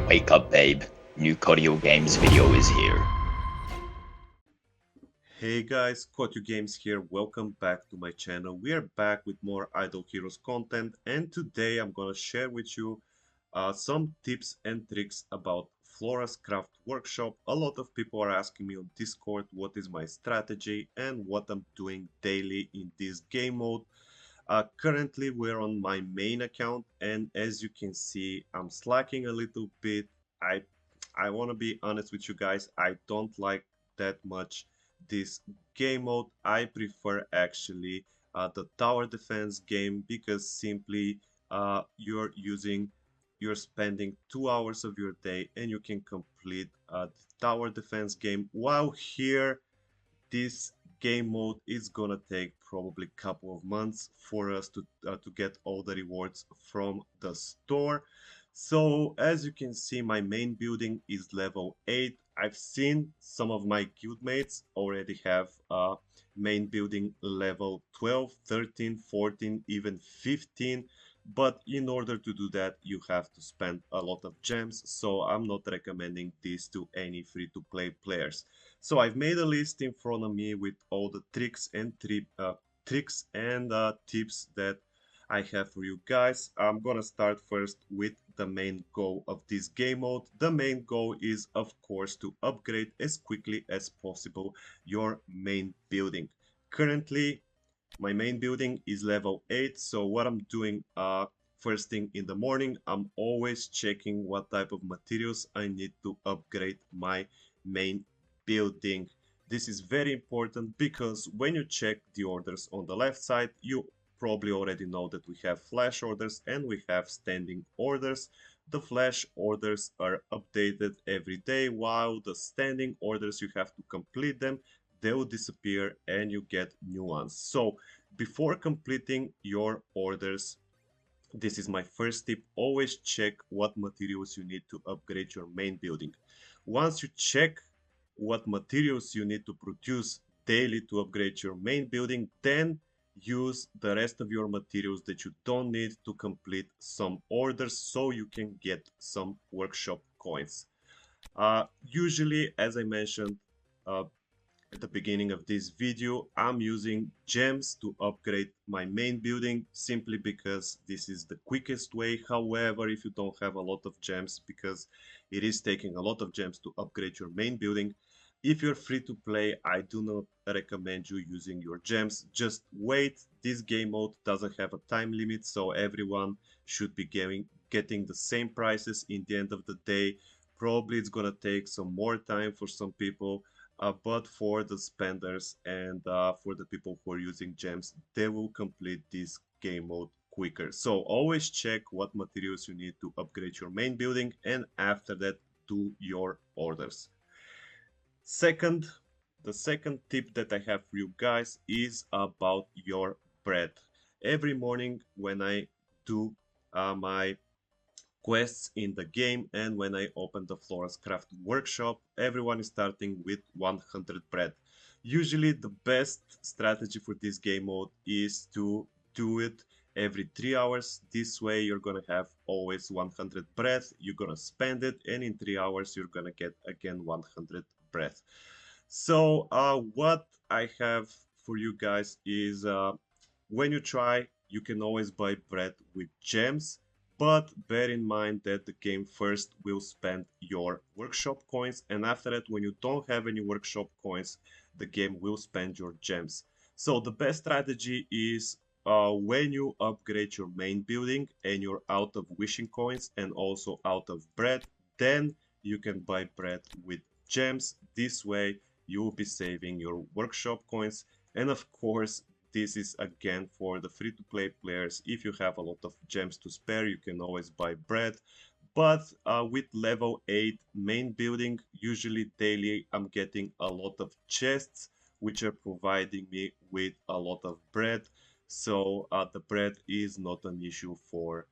Wake up, babe. New Cardio Games video is here. Hey guys, Kotyu Games here. Welcome back to my channel. We are back with more Idol Heroes content, and today I'm gonna share with you some tips and tricks about Flora'S Craft Workshop. A lot of people are asking me on Discord what is my strategy and what I'm doing daily in this game mode. Currently, we're on my main account, and as you can see, I'm slacking a little bit. I I want to be honest with you guys. I don't like that much this game mode. I prefer actually the tower defense game because simply you're spending 2 hours of your day and you can complete the tower defense game. While here this game mode is gonna take probably a couple of months for us to get all the rewards from the store. So as you can see, my main building is level 8. I've seen some of my guildmates already have main building level 12, 13, 14, even 15. But in order to do that, you have to spend a lot of gems. So I'm not recommending this to any free-to-play players. So I've made a list in front of me with all the tricks and tips that I have for you guys. I'm gonna start first with the main goal of this game mode. The main goal is, of course, to upgrade as quickly as possible your main building. Currently, my main building is level 8, so what I'm doing first thing in the morning, I'm always checking what type of materials I need to upgrade my main building. This is very important because when you check the orders on the left side, you probably already know that we have flash orders and we have standing orders. The flash orders are updated every day, while the standing orders you have to complete them, they will disappear and you get new ones. So before completing your orders, this is my first tip. Always check what materials you need to upgrade your main building. Once you check what materials you need to produce daily to upgrade your main building, then use the rest of your materials that you don't need to complete some orders so you can get some workshop coins. Usually, as I mentioned, uh, at the beginning of this video, I'm using gems to upgrade my main building simply because this is the quickest way. However, if you don't have a lot of gems, because it is taking a lot of gems to upgrade your main building, if you're free to play, I do not recommend you using your gems. Just wait. This game mode doesn't have a time limit, so everyone should be getting the same prices in the end of the day. Probably it's gonna take some more time for some people, but for the spenders and for the people who are using gems, they will complete this game mode quicker. So always check what materials you need to upgrade your main building, and after that, do your orders. Second, the second tip that I have for you guys is about your bread. Every morning when I do my quests in the game and when I open the Flora'S Craft workshop, everyone is starting with 100 bread. Usually the best strategy for this game mode is to do it every 3 hours. This way you're gonna have always 100 bread, you're gonna spend it, and in 3 hours you're gonna get again 100 bread. So what I have for you guys is when you try, you can always buy bread with gems, but bear in mind that the game first will spend your workshop coins, and after that, when you don't have any workshop coins, the game will spend your gems. So the best strategy is when you upgrade your main building and you're out of wishing coins and also out of bread, then you can buy bread with gems. This way, you will be saving your workshop coins, and of course, this is again for the free-to-play players. If you have a lot of gems to spare, you can always buy bread. But with level 8 main building, usually daily, I'm getting a lot of chests, which are providing me with a lot of bread. So the bread is not an issue for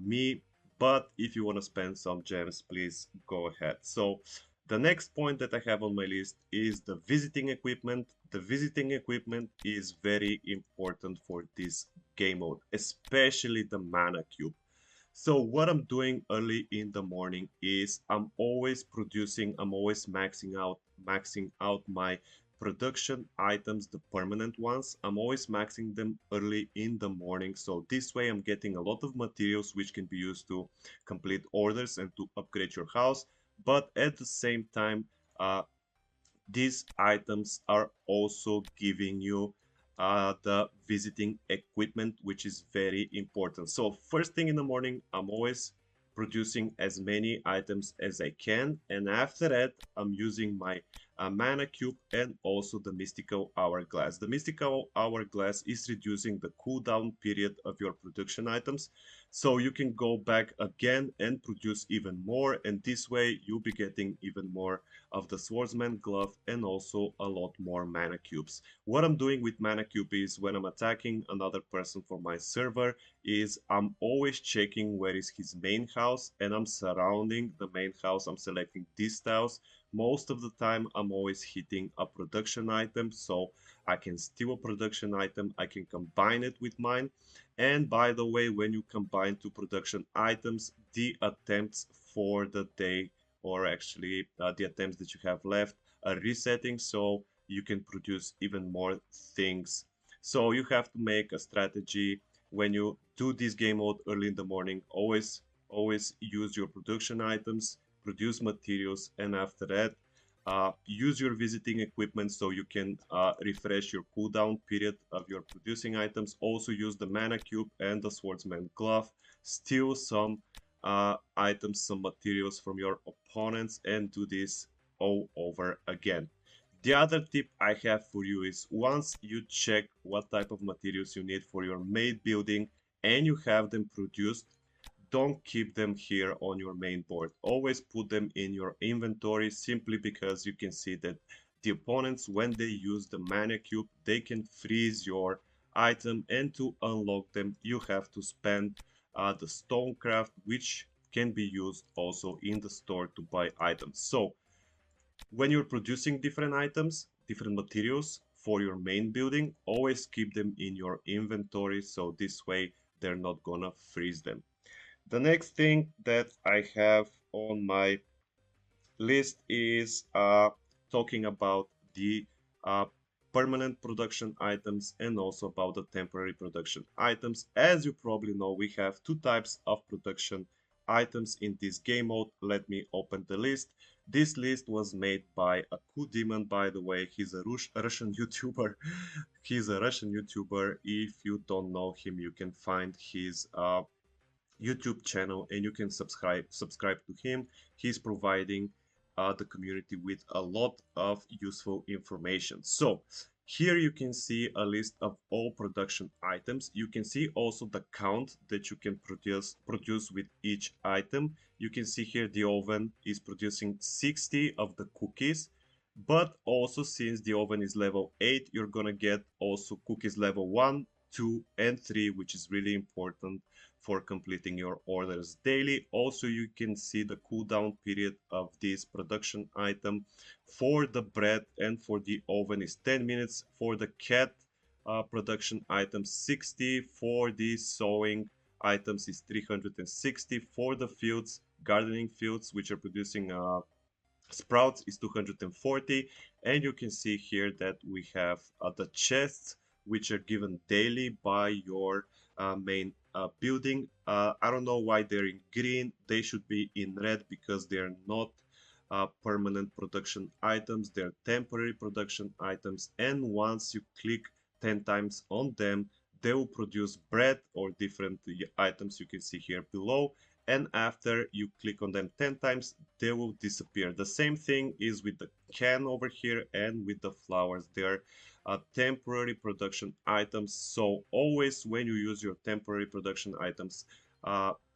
me. But if you want to spend some gems, please go ahead. So the next point that I have on my list is the visiting equipment. The visiting equipment is very important for this game mode, especially the mana cube. So what I'm doing early in the morning is I'm always maxing out my production items, the permanent ones. I'm always maxing them early in the morning. So this way I'm getting a lot of materials which can be used to complete orders and to upgrade your house. But at the same time, uh, these items are also giving you the visiting equipment, which is very important. So first thing in the morning, I'm always producing as many items as I can. And after that, I'm using my mana cube and also the mystical hourglass. The mystical hourglass is reducing the cooldown period of your production items. So you can go back again and produce even more. And this way you'll be getting even more of the swordsman glove and also a lot more mana cubes. What I'm doing with mana cube is when I'm attacking another person for my server is I'm always checking where is his main house and I'm surrounding the main house. I'm selecting these tiles. Most of the time I'm always hitting a production item, so I can steal a production item, I can combine it with mine. And by the way, when you combine two production items, the attempts for the day, or actually the attempts that you have left, are resetting, so you can produce even more things. So you have to make a strategy when you do this game mode early in the morning. Always use your production items, produce materials, and after that use your visiting equipment so you can refresh your cooldown period of your producing items. Also use the mana cube and the swordsman glove. Steal some items, some materials from your opponents, and do this all over again. The other tip I have for you is once you check what type of materials you need for your main building and you have them produced, don't keep them here on your main board. Always put them in your inventory simply because you can see that the opponents, when they use the mana cube, they can freeze your item, and to unlock them you have to spend the stonecraft, which can be used also in the store to buy items. So when you're producing different items, different materials for your main building, always keep them in your inventory so this way they're not gonna freeze them. The next thing that I have on my list is talking about the uh, permanent production items and also about the temporary production items. As you probably know, we have two types of production items in this game mode. Let me open the list. This list was made by a cool demon, by the way. He's a Russian YouTuber. He's a Russian YouTuber. If you don't know him, you can find his YouTube channel and you can subscribe to him. He's providing the community with a lot of useful information. So here you can see a list of all production items. You can see also the count that you can produce with each item. You can see here the oven is producing 60 of the cookies, but also since the oven is level 8, you're gonna get also cookies level 1, 2 and 3, which is really important for completing your orders daily. Also, you can see the cooldown period of this production item. For the bread and for the oven is 10 minutes. For the cat production item 60. For the sewing items is 360. For the fields, gardening fields, which are producing sprouts, is 240. And you can see here that we have the chests which are given daily by your main building. I don't know why they're in green. They should be in red because they're not permanent production items. They're temporary production items, and once you click 10 times on them, they will produce bread or different items you can see here below, and after you click on them 10 times, they will disappear. The same thing is with the can over here and with the flowers. They're temporary production items, so always when you use your temporary production items,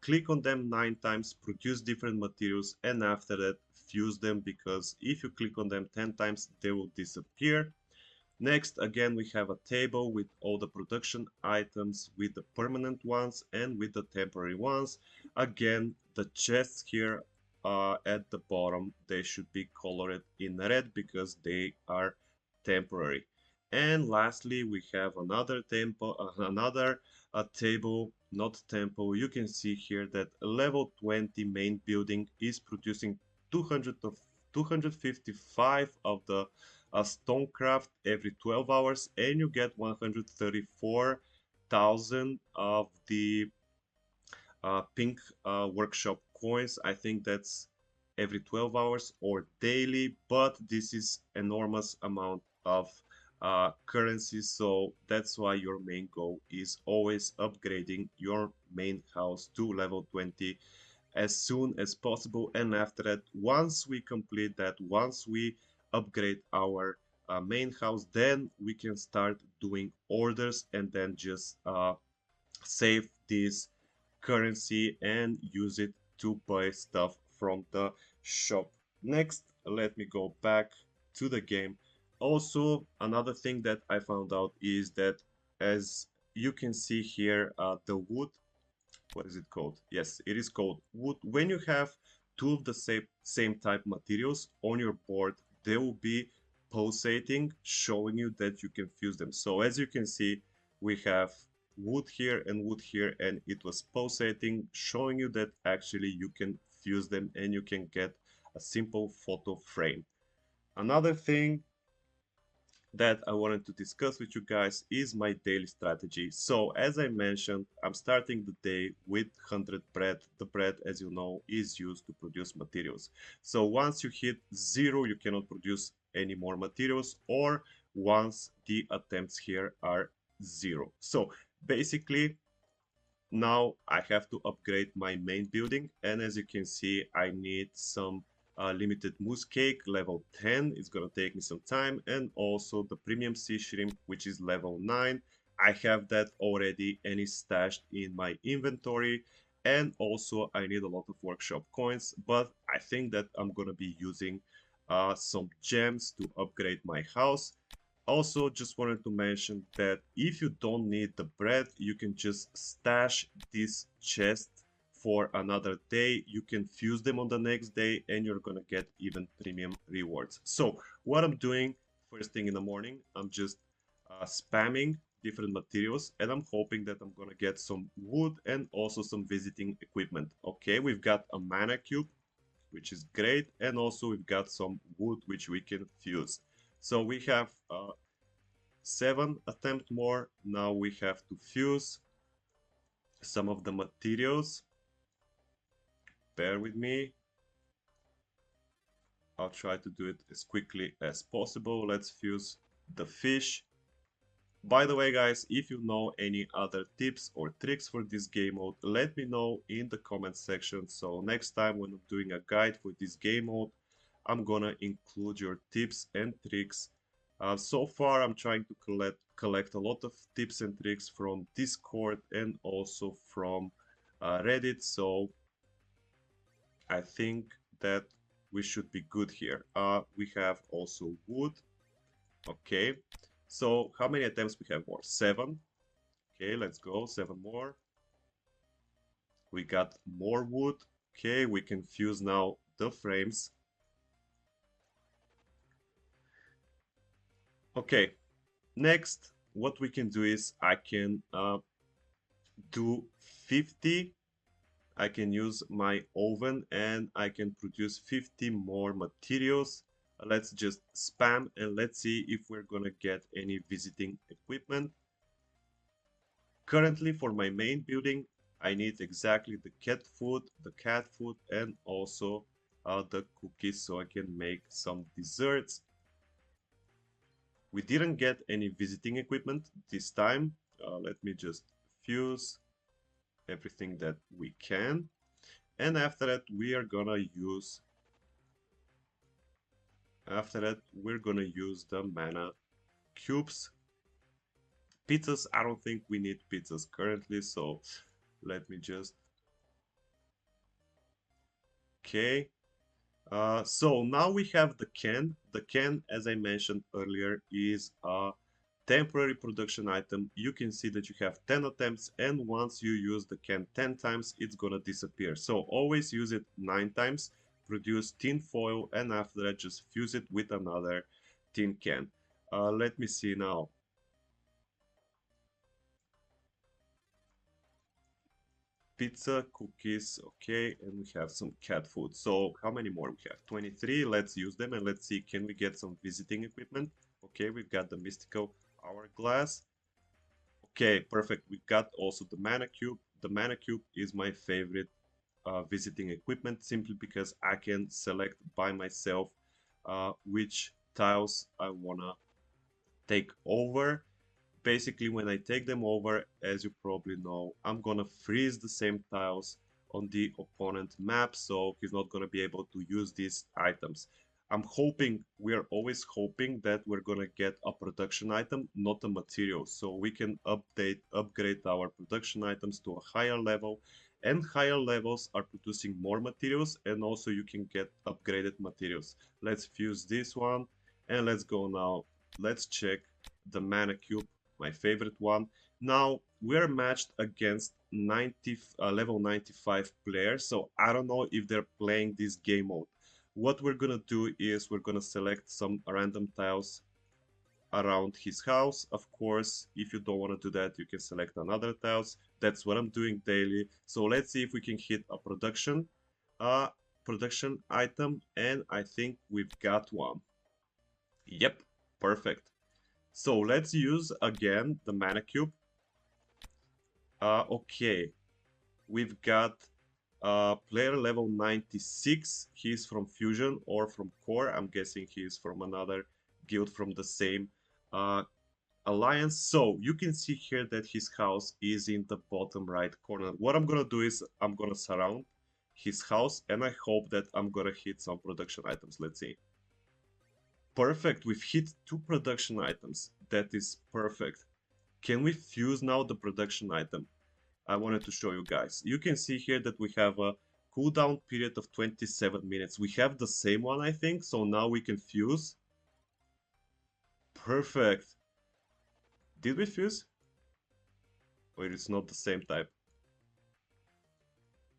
click on them 9 times, produce different materials, and after that fuse them, because if you click on them 10 times, they will disappear. Next, again, we have a table with all the production items, with the permanent ones and with the temporary ones. Again, the chests here at the bottom, they should be colored in red because they are temporary. And lastly, we have another table not tempo. You can see here that a level 20 main building is producing 200 of 255 of the stonecraft every 12 hours, and you get 134,000 of the pink workshop coins. I think that's every 12 hours or daily, but this is enormous amount of currency, so that's why your main goal is always upgrading your main house to level 20 as soon as possible. And after that, once we complete that, once we upgrade our main house, then we can start doing orders and then just save this currency and use it to buy stuff from the shop. Next, let me go back to the game. Also, another thing that I found out is that, as you can see here, the wood, what is it called? Yes, it is called wood. When you have two of the same type materials on your board, they will be pulsating, showing you that you can fuse them. So as you can see, we have wood here and wood here, and it was pulsating, showing you that actually you can fuse them and you can get a simple photo frame. Another thing that I wanted to discuss with you guys is my daily strategy. So as I mentioned, I'm starting the day with 100 bread. The bread, as you know, is used to produce materials. So once you hit 0, you cannot produce any more materials, or once the attempts here are 0. So basically, now I have to upgrade my main building, and as you can see, I need some limited moose cake level 10. It's gonna take me some time, and also the premium sea shrimp, which is level 9. I have that already and is stashed in my inventory. And also I need a lot of workshop coins, but I think that I'm gonna be using some gems to upgrade my house. Also, just wanted to mention that if you don't need the bread, you can just stash this chest for another day. You can fuse them on the next day and you're gonna get even premium rewards. So what I'm doing first thing in the morning, I'm just spamming different materials, and I'm hoping that I'm gonna get some wood and also some visiting equipment. Okay, we've got a mana cube, which is great, and also we've got some wood which we can fuse. So we have 7 attempt more. Now we have to fuse some of the materials. Bear with me. I'll try to do it as quickly as possible. Let's fuse the fish. By the way, guys, if you know any other tips or tricks for this game mode, let me know in the comment section. So next time when I'm doing a guide for this game mode, I'm gonna include your tips and tricks. So far, I'm trying to collect a lot of tips and tricks from Discord and also from Reddit. So I think that we should be good here. We have also wood. Okay. So how many attempts we have more? 7. Okay, let's go. 7 more. We got more wood. Okay, we can fuse now the frames. Okay, next, what we can do is I can do 50. I can use my oven and I can produce 50 more materials. Let's just spam and let's see if we're gonna get any visiting equipment. Currently for my main building, I need exactly the cat food, and also the cookies so I can make some desserts. We didn't get any visiting equipment this time. Let me just fuse everything that we can. And after that, we're gonna use the mana cubes. Pizzas, I don't think we need pizzas currently, so let me just... Okay. So now we have the can. The can, as I mentioned earlier, is a temporary production item. You can see that you have 10 attempts, and once you use the can 10 times, it's gonna disappear. So always use it 9 times, produce tin foil, and after that just fuse it with another tin can. Let me see now. pizza, cookies, okay, and we have some cat food. So how many more we have? 23. Let's use them and let's see, can we get some visiting equipment? Okay, we've got the mystical hourglass. Okay, perfect. We got also the mana cube. The mana cube is my favorite visiting equipment simply because I can select by myself which tiles I wanna take over. Basically, when I take them over, as you probably know, I'm gonna freeze the same tiles on the opponent map, so he's not gonna be able to use these items. I'm hoping, we're always hoping that we're gonna get a production item, not a material, so we can upgrade our production items to a higher level, and higher levels are producing more materials, and also you can get upgraded materials. Let's fuse this one, and let's go now. Let's check the mana cube, my favorite one. Now we're matched against level 95 players, so I don't know if they're playing this game mode. What we're gonna do is we're gonna select some random tiles around his house. Of course, if you don't want to do that, you can select another tiles. That's what I'm doing daily. So let's see if we can hit a production item, and I think we've got one. Yep, perfect. So let's use again the mana cube. Okay, we've got player level 96. He's from Fusion or from Core. I'm guessing he's from another guild from the same uh, alliance. So you can see here that his house is in the bottom right corner. What I'm gonna do is I'm gonna surround his house and I hope that I'm gonna hit some production items. Let's see. Perfect, we've hit 2 production items. That is perfect. Can we fuse now the production item? I wanted to show you guys. You can see here that we have a cooldown period of 27 minutes. We have the same one, I think, so now we can fuse. Perfect. Did we fuse? Or it's not the same type?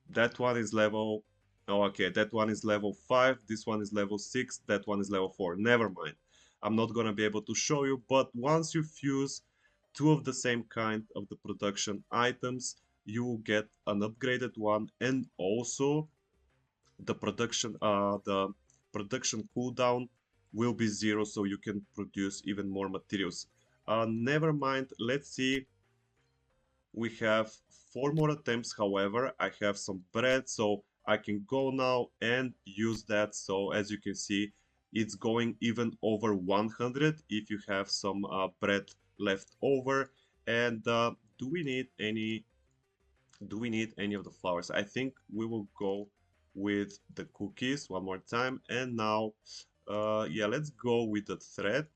That one is level... Oh, okay, that one is level 5, this one is level 6, that one is level 4. Never mind. I'm not gonna be able to show you, but once you fuse 2 of the same kind of the production items, you will get an upgraded one, and also the production cooldown will be 0, so you can produce even more materials. Never mind, let's see. We have 4 more attempts. However, I have some bread, so I can go now and use that. So as you can see, it's going even over 100 if you have some bread left over. And do we need any of the flowers? I think we will go with the cookies one more time. And now yeah, let's go with the thread.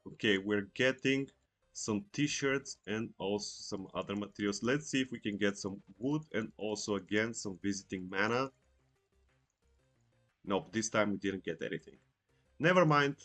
Okay, we're getting some t-shirts and also some other materials. Let's see if we can get some wood and also again some visiting mana. Nope, this time we didn't get anything. Never mind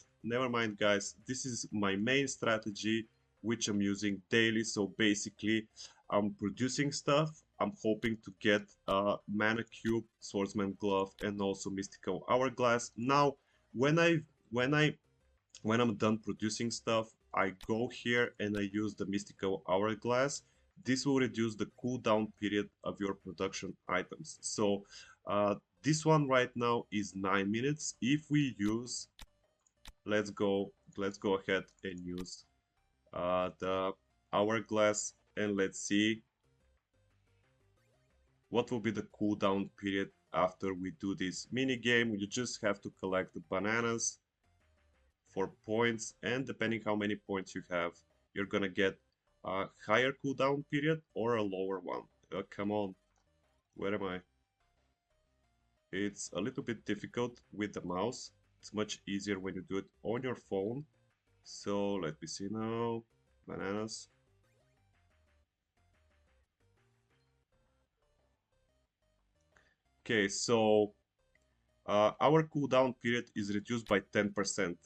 guys. This is my main strategy which I'm using daily. So basically I'm producing stuff. I'm hoping to get a mana cube, swordsman glove, and also mystical hourglass. Now when I'm done producing stuff, I go here and I use the mystical hourglass. This will reduce the cooldown period of your production items. So this one right now is 9 minutes. If we use, let's go ahead and use the hourglass, and let's see what will be the cooldown period after we do this mini game. You just have to collect the bananas for points, and depending how many points you have, you're gonna get a higher cooldown period or a lower one. Come on, where am I? It's a little bit difficult with the mouse. It's much easier when you do it on your phone. So let me see now. Bananas. Okay, so our cooldown period is reduced by 10%.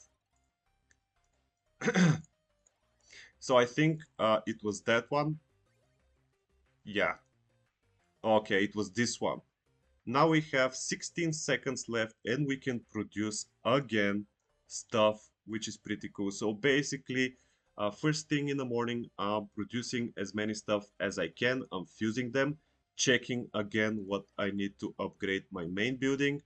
So I think it was that one. Yeah. Okay, it was this one. Now we have 16 seconds left and we can produce again stuff, which is pretty cool. So basically, first thing in the morning, I'm producing as many stuff as I can. I'm fusing them. checking again what I need to upgrade my main building.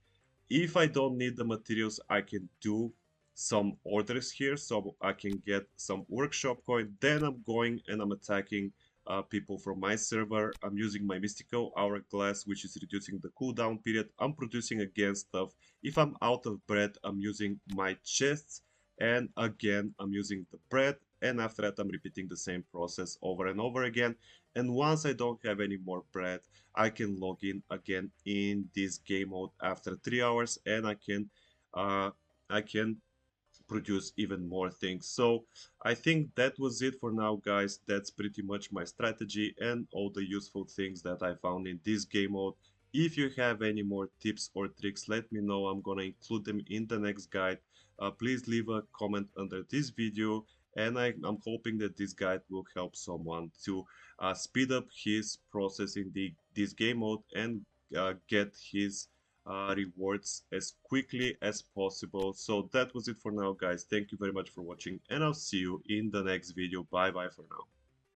If I don't need the materials, I can do some orders here so I can get some workshop coin. Then I'm going and I'm attacking people from my server. I'm using my mystical hourglass, which is reducing the cooldown period. I'm producing again stuff. If I'm out of bread, I'm using my chests, and again I'm using the bread, and after that I'm repeating the same process over and over again. And once I don't have any more bread, I can log in again in this game mode after 3 hours, and uh, I can produce even more things. So I think that was it for now, guys. That's pretty much my strategy and all the useful things that I found in this game mode. If you have any more tips or tricks, let me know. I'm gonna include them in the next guide. Please leave a comment under this video, and I'm hoping that this guide will help someone to speed up his process in this game mode and get his rewards as quickly as possible. So that was it for now, guys. Thank you very much for watching, and I'll see you in the next video. Bye bye for now.